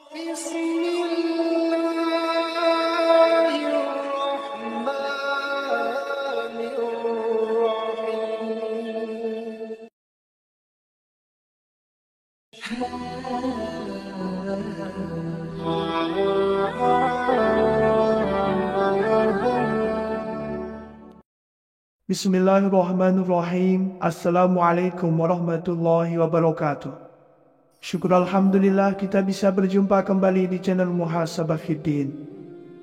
Bismillahirrahmanirrahim. Bismillahirrahmanirrahim. Assalamualaikum warahmatullahi wabarakatuh. Syukur Alhamdulillah kita bisa berjumpa kembali di channel Muhasabah Fiddin.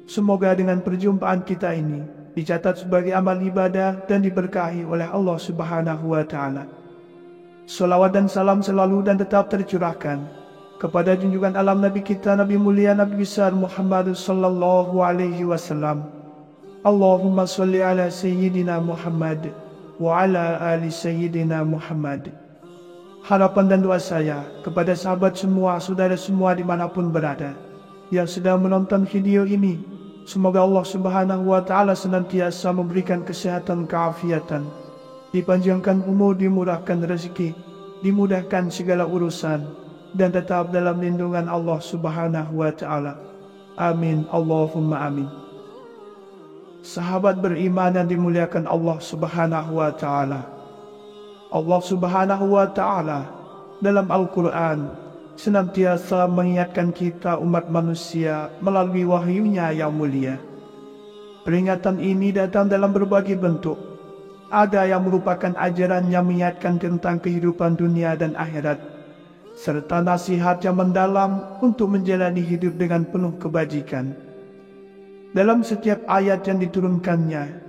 Semoga dengan perjumpaan kita ini dicatat sebagai amal ibadah dan diberkahi oleh Allah Subhanahu wa Ta'ala. Salawat dan salam selalu dan tetap tercurahkan kepada junjungan alam Nabi kita, Nabi mulia, Nabi besar Muhammad sallallahu alaihi wasallam. Allahumma salli ala Sayyidina Muhammad wa ala ali Sayyidina Muhammad. Harapan dan doa saya kepada sahabat semua, saudara semua dimanapun berada yang sedang menonton video ini, semoga Allah Subhanahu wa Ta'ala senantiasa memberikan kesehatan, keafiatan, dipanjangkan umur, dimurahkan rezeki, dimudahkan segala urusan, dan tetap dalam lindungan Allah Subhanahu wa Ta'ala. Amin, Allahumma amin. Sahabat beriman yang dimuliakan Allah Subhanahu wa Ta'ala, Allah Subhanahu wa Ta'ala dalam Al-Quran senantiasa mengingatkan kita umat manusia melalui wahyunya yang mulia. Peringatan ini datang dalam berbagai bentuk. Ada yang merupakan ajaran yang mengingatkan tentang kehidupan dunia dan akhirat, serta nasihat yang mendalam untuk menjalani hidup dengan penuh kebajikan. Dalam setiap ayat yang diturunkannya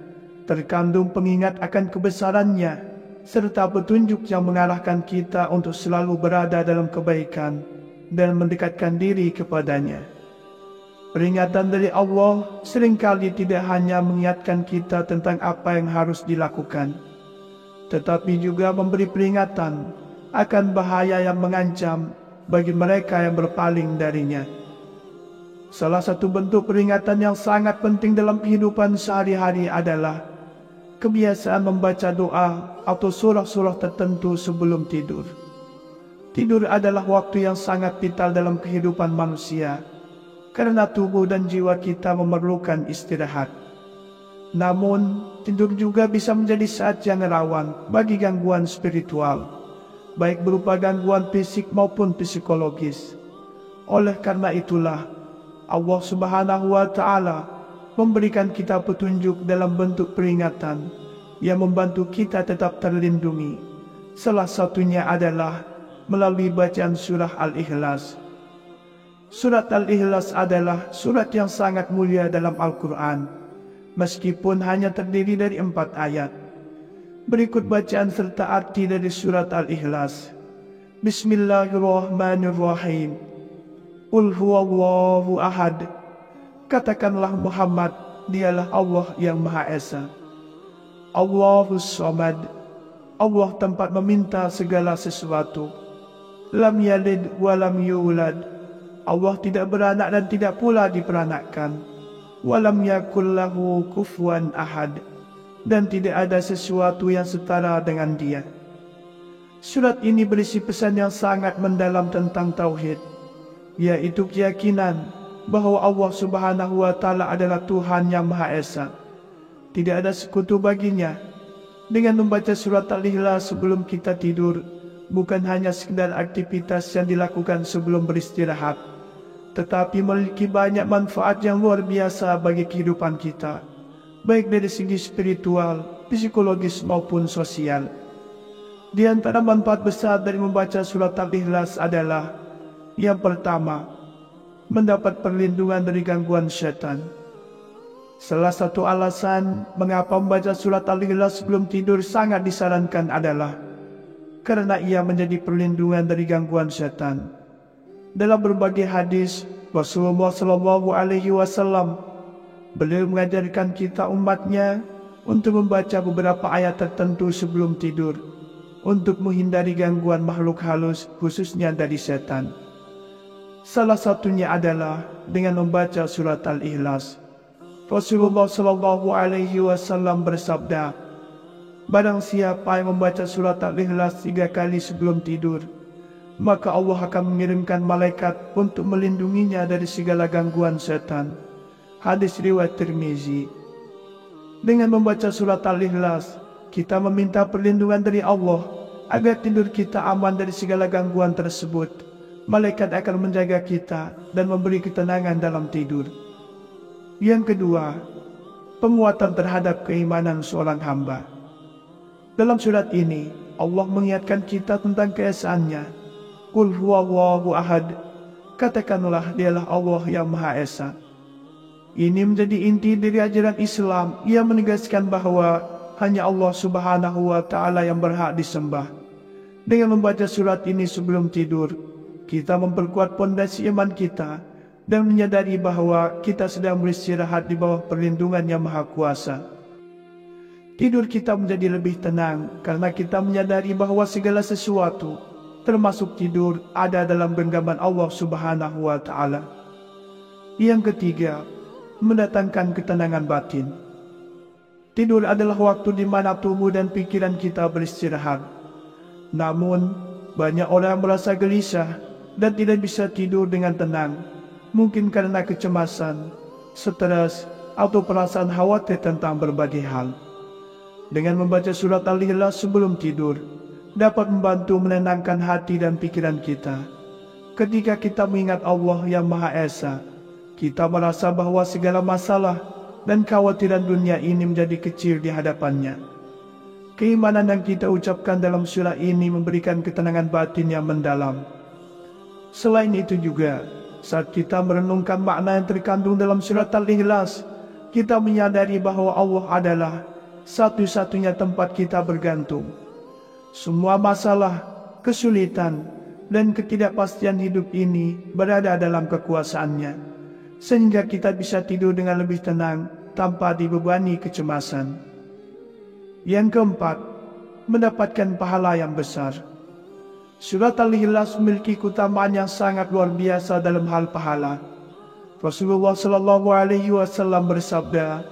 terkandung pengingat akan kebesarannya serta petunjuk yang mengarahkan kita untuk selalu berada dalam kebaikan dan mendekatkan diri kepadanya. Peringatan dari Allah seringkali tidak hanya mengingatkan kita tentang apa yang harus dilakukan, tetapi juga memberi peringatan akan bahaya yang mengancam bagi mereka yang berpaling darinya. Salah satu bentuk peringatan yang sangat penting dalam kehidupan sehari-hari adalah kebiasaan membaca doa atau surah-surah tertentu sebelum tidur. Tidur adalah waktu yang sangat vital dalam kehidupan manusia, karena tubuh dan jiwa kita memerlukan istirahat. Namun, tidur juga bisa menjadi saat yang rawan bagi gangguan spiritual, baik berupa gangguan fisik maupun psikologis. Oleh karena itulah, Allah Subhanahu wa Ta'ala memberikan kita petunjuk dalam bentuk peringatan yang membantu kita tetap terlindungi. Salah satunya adalah melalui bacaan surah Al-Ikhlas. Surat Al-Ikhlas adalah surat yang sangat mulia dalam Al-Quran, meskipun hanya terdiri dari 4 ayat. Berikut bacaan serta arti dari surat Al-Ikhlas. Bismillahirrahmanirrahim. Qul huwallahu ahad. Katakanlah Muhammad, dialah Allah yang Maha Esa. Allahus Samad. Allah tempat meminta segala sesuatu. Lam yalid wa lam yulad. Allah tidak beranak dan tidak pula diperanakkan. Wa lam yakul lahu kufuwan ahad. Dan tidak ada sesuatu yang setara dengan Dia. Surat ini berisi pesan yang sangat mendalam tentang tauhid, yaitu keyakinan bahwa Allah Subhanahu wa Ta'ala adalah Tuhan yang Maha Esa. Tidak ada sekutu baginya. Dengan membaca surat Al-Ikhlas sebelum kita tidur, bukan hanya sekedar aktivitas yang dilakukan sebelum beristirahat, tetapi memiliki banyak manfaat yang luar biasa bagi kehidupan kita, baik dari segi spiritual, psikologis maupun sosial. Di antara manfaat besar dari membaca surat Al-Ikhlas adalah: yang pertama, mendapat perlindungan dari gangguan syaitan. Salah satu alasan mengapa membaca surat Al-Ikhlas sebelum tidur sangat disarankan adalah karena ia menjadi perlindungan dari gangguan syaitan. Dalam berbagai hadis, Rasulullah SAW, beliau mengajarkan kita umatnya untuk membaca beberapa ayat tertentu sebelum tidur untuk menghindari gangguan makhluk halus, khususnya dari setan. Salah satunya adalah dengan membaca surat Al-Ikhlas. Rasulullah SAW bersabda, barang siapa yang membaca surat Al-Ikhlas 3 kali sebelum tidur, maka Allah akan mengirimkan malaikat untuk melindunginya dari segala gangguan setan. Hadis riwayat Tirmizi. Dengan membaca surat Al-Ikhlas, kita meminta perlindungan dari Allah agar tidur kita aman dari segala gangguan tersebut. Malaikat akan menjaga kita dan memberi ketenangan dalam tidur. Yang kedua, penguatan terhadap keimanan seorang hamba. Dalam surat ini, Allah mengingatkan kita tentang keesaannya. Qul huwallahu ahad, katakanlah dialah Allah yang Maha Esa. Ini menjadi inti dari ajaran Islam. Ia menegaskan bahwa hanya Allah Subhanahu wa Ta'ala yang berhak disembah. Dengan membaca surat ini sebelum tidur, kita memperkuat pondasi iman kita dan menyadari bahwa kita sedang beristirahat di bawah perlindungan yang Maha Kuasa. Tidur kita menjadi lebih tenang karena kita menyadari bahwa segala sesuatu, termasuk tidur, ada dalam genggaman Allah Subhanahu wa Ta'ala. Yang ketiga, mendatangkan ketenangan batin. Tidur adalah waktu di mana tubuh dan pikiran kita beristirahat. Namun, banyak orang merasa gelisah dan tidak bisa tidur dengan tenang, mungkin karena kecemasan, stres, atau perasaan khawatir tentang berbagai hal. Dengan membaca surat Al-Ikhlas sebelum tidur, dapat membantu menenangkan hati dan pikiran kita. Ketika kita mengingat Allah yang Maha Esa, kita merasa bahwa segala masalah dan kekhawatiran dunia ini menjadi kecil di hadapannya. Keimanan yang kita ucapkan dalam surah ini memberikan ketenangan batin yang mendalam. Selain itu juga, saat kita merenungkan makna yang terkandung dalam surat Al-Ikhlas, kita menyadari bahwa Allah adalah satu-satunya tempat kita bergantung. Semua masalah, kesulitan, dan ketidakpastian hidup ini berada dalam kekuasaannya, sehingga kita bisa tidur dengan lebih tenang tanpa dibebani kecemasan. Yang keempat, mendapatkan pahala yang besar. Surat Al-Ikhlas memiliki keutamaan yang sangat luar biasa dalam hal pahala. Rasulullah SAW bersabda,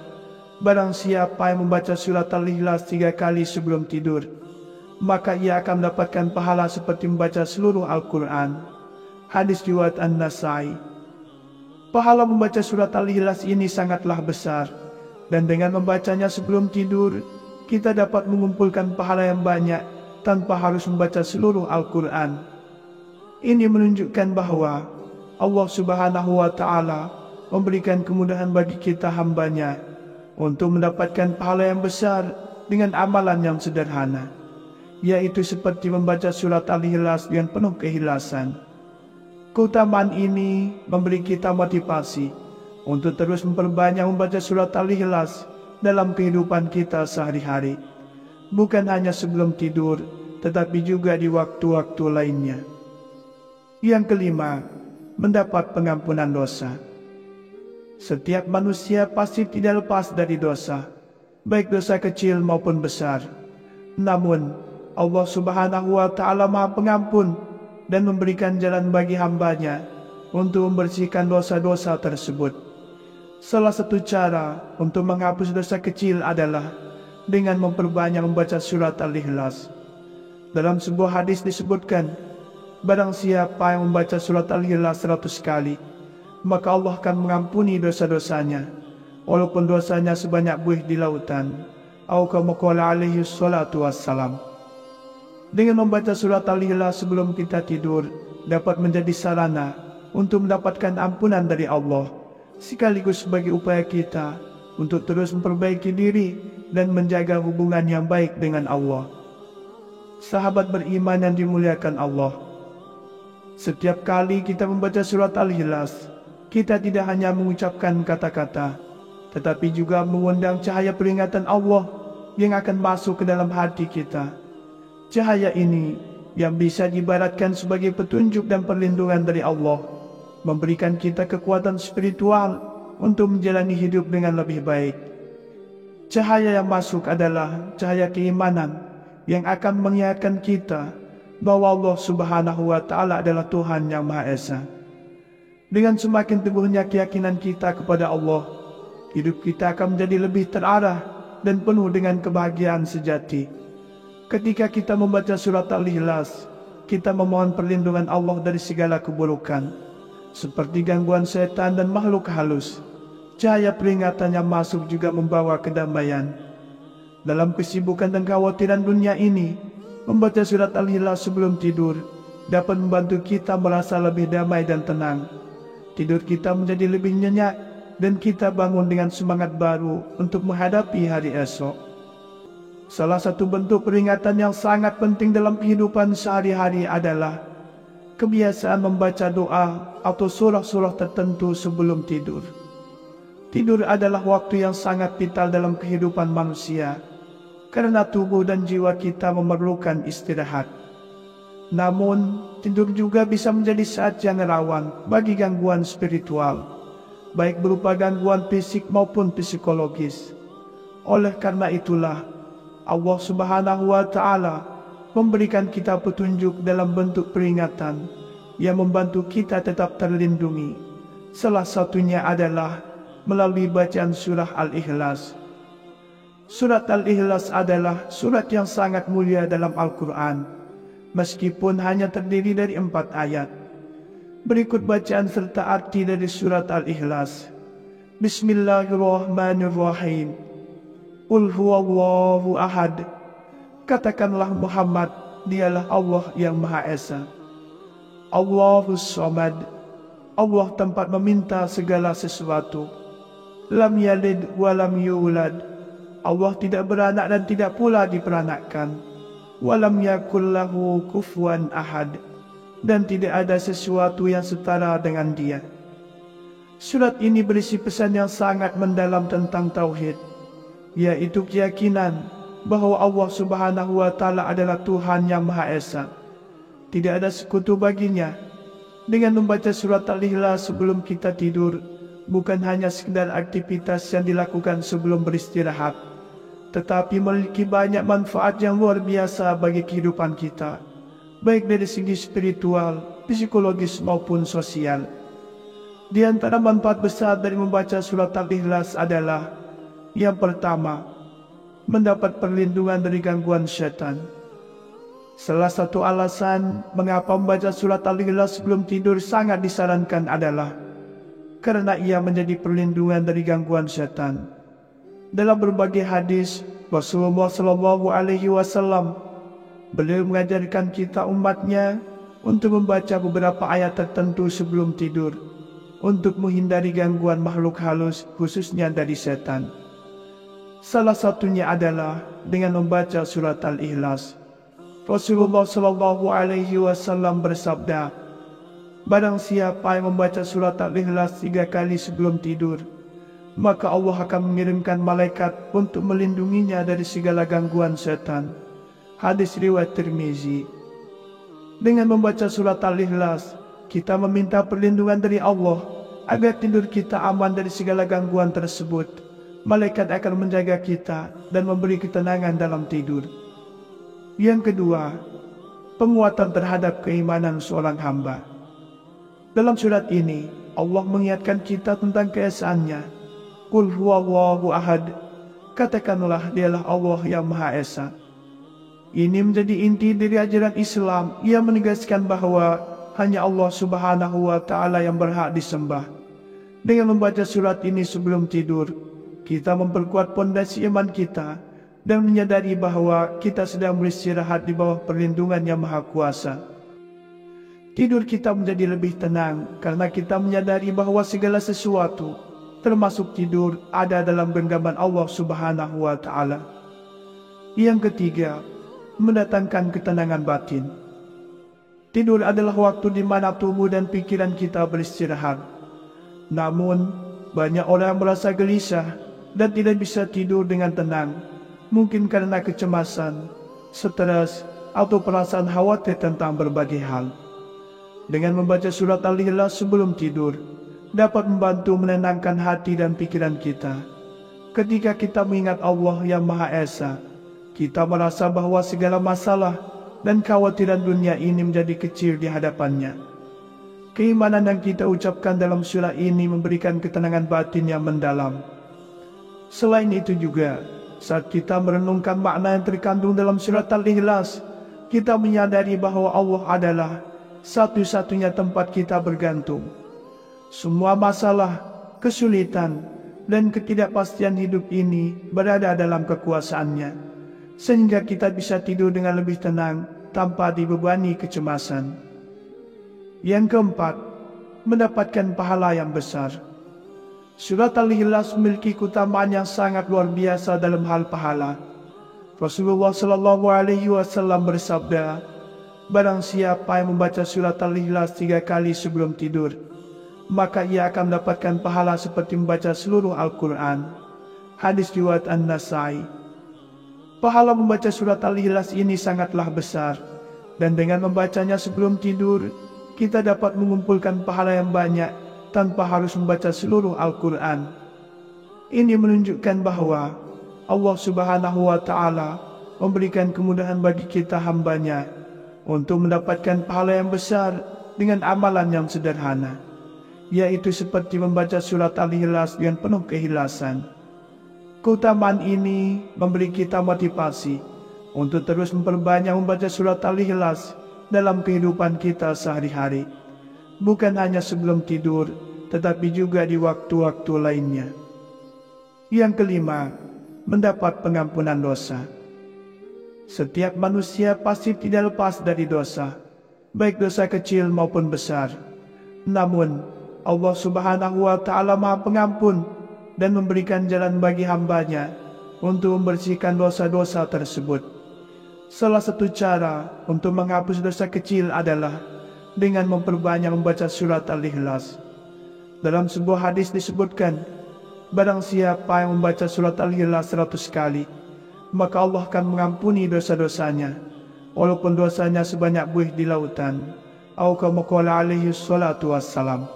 barang siapa yang membaca surat Al-Ikhlas 3 kali sebelum tidur, maka ia akan mendapatkan pahala seperti membaca seluruh Al-Quran. Hadis riwayat An-Nasai. Pahala membaca surat Al-Ikhlas ini sangatlah besar, dan dengan membacanya sebelum tidur, kita dapat mengumpulkan pahala yang banyak tanpa harus membaca seluruh Al-Quran. Ini menunjukkan bahwa Allah Subhanahu wa Ta'ala memberikan kemudahan bagi kita hambanya untuk mendapatkan pahala yang besar dengan amalan yang sederhana, yaitu seperti membaca surat Al-Ikhlas dengan penuh keikhlasan. Keutamaan ini memberi kita motivasi untuk terus memperbanyak membaca surat Al-Ikhlas dalam kehidupan kita sehari-hari, bukan hanya sebelum tidur, tetapi juga di waktu-waktu lainnya. Yang kelima, mendapat pengampunan dosa. Setiap manusia pasti tidak lepas dari dosa, baik dosa kecil maupun besar. Namun, Allah Subhanahu wa Ta'ala Maha Pengampun dan memberikan jalan bagi hambanya untuk membersihkan dosa-dosa tersebut. Salah satu cara untuk menghapus dosa kecil adalah dengan memperbanyak membaca surat Al-Ikhlas. Dalam sebuah hadis disebutkan, barang siapa yang membaca surat Al-Ikhlas 100 kali, maka Allah akan mengampuni dosa-dosanya, walaupun dosanya sebanyak buih di lautan. Atau kama qala alaihi salatu wassalam. Dengan membaca surat Al-Ikhlas sebelum kita tidur dapat menjadi sarana untuk mendapatkan ampunan dari Allah, sekaligus sebagai upaya kita untuk terus memperbaiki diri dan menjaga hubungan yang baik dengan Allah. Sahabat beriman yang dimuliakan Allah, setiap kali kita membaca surat Al-Ikhlas, kita tidak hanya mengucapkan kata-kata, tetapi juga mengundang cahaya peringatan Allah yang akan masuk ke dalam hati kita. Cahaya ini yang bisa diibaratkan sebagai petunjuk dan perlindungan dari Allah, memberikan kita kekuatan spiritual untuk menjalani hidup dengan lebih baik. Cahaya yang masuk adalah cahaya keimanan yang akan mengingatkan kita bahwa Allah Subhanahu wa Ta'ala adalah Tuhan yang Maha Esa. Dengan semakin teguhnya keyakinan kita kepada Allah, hidup kita akan menjadi lebih terarah dan penuh dengan kebahagiaan sejati. Ketika kita membaca surat Al-Ikhlas, kita memohon perlindungan Allah dari segala keburukan, seperti gangguan setan dan makhluk halus. Cahaya peringatan yang masuk juga membawa kedamaian. Dalam kesibukan dan kekhawatiran dunia ini, membaca surat Al-Ikhlas sebelum tidur dapat membantu kita merasa lebih damai dan tenang. Tidur kita menjadi lebih nyenyak dan kita bangun dengan semangat baru untuk menghadapi hari esok. Salah satu bentuk peringatan yang sangat penting dalam kehidupan sehari-hari adalah kebiasaan membaca doa atau surah-surah tertentu sebelum tidur. Tidur adalah waktu yang sangat vital dalam kehidupan manusia, karena tubuh dan jiwa kita memerlukan istirahat. Namun, tidur juga bisa menjadi saat yang rawan bagi gangguan spiritual, baik berupa gangguan fisik maupun psikologis. Oleh karena itulah, Allah Subhanahu wa Ta'ala memberikan kita petunjuk dalam bentuk peringatan yang membantu kita tetap terlindungi. Salah satunya adalah melalui bacaan surah Al-Ikhlas. Surat Al-Ikhlas adalah surat yang sangat mulia dalam Al-Quran, meskipun hanya terdiri dari 4 ayat. Berikut bacaan serta arti dari surat Al-Ikhlas. Bismillahirrahmanirrahim. Qul huwallahu ahad. Katakanlah Muhammad, dialah Allah yang Maha Esa. Allahus Samad. Allah tempat meminta segala sesuatu. Lam yalid wa lam yulad. Allah tidak beranak dan tidak pula diperanakkan. Wa lam yakul lahu kufuwan ahad. Dan tidak ada sesuatu yang setara dengan dia. Surat ini berisi pesan yang sangat mendalam tentang tauhid, yaitu keyakinan bahwa Allah Subhanahu wa Ta'ala adalah Tuhan yang Maha Esa. Tidak ada sekutu baginya. Dengan membaca surat Al-Ikhlas sebelum kita tidur, bukan hanya sekedar aktivitas yang dilakukan sebelum beristirahat, tetapi memiliki banyak manfaat yang luar biasa bagi kehidupan kita, baik dari segi spiritual, psikologis maupun sosial. Di antara manfaat besar dari membaca surat Al-Ikhlas adalah, yang pertama, mendapat perlindungan dari gangguan syaitan. Salah satu alasan mengapa membaca surat Al-Ikhlas sebelum tidur sangat disarankan adalah karena ia menjadi perlindungan dari gangguan syaitan. Dalam berbagai hadis, Rasulullah SAW, beliau mengajarkan kita umatnya untuk membaca beberapa ayat tertentu sebelum tidur, untuk menghindari gangguan makhluk halus, khususnya dari setan. Salah satunya adalah dengan membaca surat Al-Ikhlas. Rasulullah SAW bersabda, barang siapa yang membaca surat Al-Ikhlas 3 kali sebelum tidur, maka Allah akan mengirimkan malaikat untuk melindunginya dari segala gangguan setan. Hadis riwayat Tirmizi. Dengan membaca surat Al-Ikhlas, kita meminta perlindungan dari Allah agar tidur kita aman dari segala gangguan tersebut. Malaikat akan menjaga kita dan memberi ketenangan dalam tidur. Yang kedua, penguatan terhadap keimanan seorang hamba. Dalam surat ini, Allah mengingatkan kita tentang keesaannya. Qul huwallahu ahad. Katakanlah dialah Allah yang Maha Esa. Ini menjadi inti dari ajaran Islam yang menegaskan bahwa hanya Allah Subhanahu wa Ta'ala yang berhak disembah. Dengan membaca surat ini sebelum tidur, kita memperkuat pondasi iman kita dan menyadari bahwa kita sedang beristirahat di bawah perlindungan yang Maha Kuasa. Tidur kita menjadi lebih tenang karena kita menyadari bahwa segala sesuatu, termasuk tidur, ada dalam genggaman Allah Subhanahu wa Ta'ala. Yang ketiga, mendatangkan ketenangan batin. Tidur adalah waktu di mana tubuh dan pikiran kita beristirahat. Namun, banyak orang merasa gelisah dan tidak bisa tidur dengan tenang, mungkin karena kecemasan, stres, atau perasaan khawatir tentang berbagai hal. Dengan membaca surat Al-Ikhlas sebelum tidur, dapat membantu menenangkan hati dan pikiran kita. Ketika kita mengingat Allah yang Maha Esa, kita merasa bahwa segala masalah dan kekhawatiran dunia ini menjadi kecil di hadapannya. Keimanan yang kita ucapkan dalam surah ini memberikan ketenangan batin yang mendalam. Selain itu juga, saat kita merenungkan makna yang terkandung dalam surat Al-Ikhlas, kita menyadari bahwa Allah adalah satu-satunya tempat kita bergantung. Semua masalah, kesulitan, dan ketidakpastian hidup ini berada dalam kekuasaannya, sehingga kita bisa tidur dengan lebih tenang tanpa dibebani kecemasan. Yang keempat, mendapatkan pahala yang besar. Surat Al-Ikhlas memiliki keutamaan yang sangat luar biasa dalam hal pahala. Rasulullah SAW bersabda, barang siapa yang membaca surat Al-Ikhlas 3 kali sebelum tidur, maka ia akan mendapatkan pahala seperti membaca seluruh Al-Quran. Hadis riwayat An-Nasai. Pahala membaca surat Al-Ikhlas ini sangatlah besar, dan dengan membacanya sebelum tidur, kita dapat mengumpulkan pahala yang banyak tanpa harus membaca seluruh Al-Quran. Ini menunjukkan bahwa Allah Subhanahu wa Ta'ala memberikan kemudahan bagi kita hambanya untuk mendapatkan pahala yang besar dengan amalan yang sederhana, yaitu seperti membaca surat Al-Ikhlas dengan penuh keikhlasan. Keutamaan ini memberi kita motivasi untuk terus memperbanyak membaca surat Al-Ikhlas dalam kehidupan kita sehari-hari, bukan hanya sebelum tidur, tetapi juga di waktu-waktu lainnya. Yang kelima, mendapat pengampunan dosa. Setiap manusia pasti tidak lepas dari dosa, baik dosa kecil maupun besar. Namun, Allah Subhanahu wa Ta'ala Maha Pengampun dan memberikan jalan bagi hambanya untuk membersihkan dosa-dosa tersebut. Salah satu cara untuk menghapus dosa kecil adalah dengan memperbanyak membaca surat Al-Ikhlas. Dalam sebuah hadis disebutkan, barang siapa yang membaca surat Al-Ikhlas 100 kali, maka Allah akan mengampuni dosa-dosanya, walaupun dosanya sebanyak buih di lautan. Atau kama qala alaihi salatu wassalam.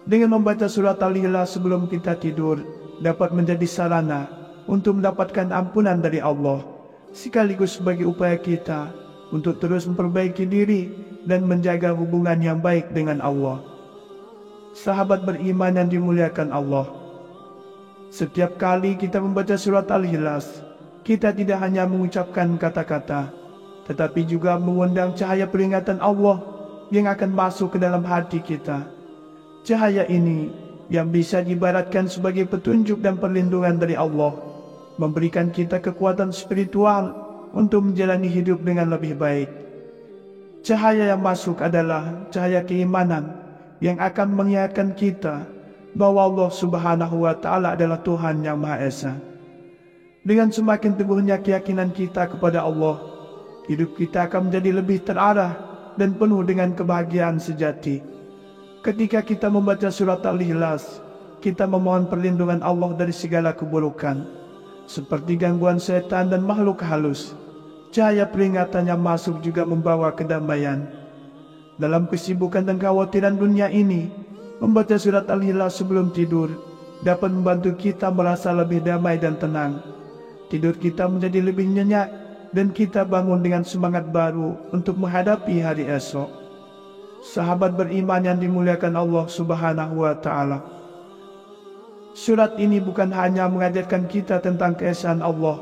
Dengan membaca surat Al-Ikhlas sebelum kita tidur dapat menjadi sarana untuk mendapatkan ampunan dari Allah, sekaligus sebagai upaya kita untuk terus memperbaiki diri dan menjaga hubungan yang baik dengan Allah. Sahabat beriman yang dimuliakan Allah, setiap kali kita membaca surat Al-Ikhlas, kita tidak hanya mengucapkan kata-kata, tetapi juga mengundang cahaya peringatan Allah yang akan masuk ke dalam hati kita. Cahaya ini yang bisa diibaratkan sebagai petunjuk dan perlindungan dari Allah, memberikan kita kekuatan spiritual untuk menjalani hidup dengan lebih baik. Cahaya yang masuk adalah cahaya keimanan yang akan mengingatkan kita bahwa Allah Subhanahu wa Ta'ala adalah Tuhan yang Maha Esa. Dengan semakin teguhnya keyakinan kita kepada Allah, hidup kita akan menjadi lebih terarah dan penuh dengan kebahagiaan sejati. Ketika kita membaca surat Al-Ikhlas, kita memohon perlindungan Allah dari segala keburukan, seperti gangguan setan dan makhluk halus. Cahaya peringatan yang masuk juga membawa kedamaian. Dalam kesibukan dan kekhawatiran dunia ini, membaca surat Al-Ikhlas sebelum tidur dapat membantu kita merasa lebih damai dan tenang. Tidur kita menjadi lebih nyenyak dan kita bangun dengan semangat baru untuk menghadapi hari esok. Sahabat beriman yang dimuliakan Allah Subhanahu wa Ta'ala, surat ini bukan hanya mengajarkan kita tentang keesaan Allah,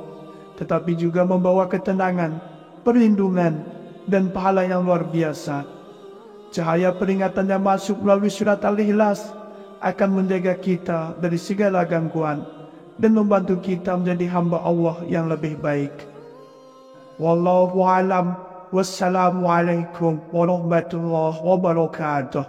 tetapi juga membawa ketenangan, perlindungan, dan pahala yang luar biasa. Cahaya peringatan yang masuk melalui surat Al-Ikhlas akan menjaga kita dari segala gangguan dan membantu kita menjadi hamba Allah yang lebih baik. Wallahu a'lam. Wassalamualaikum warahmatullahi wabarakatuh.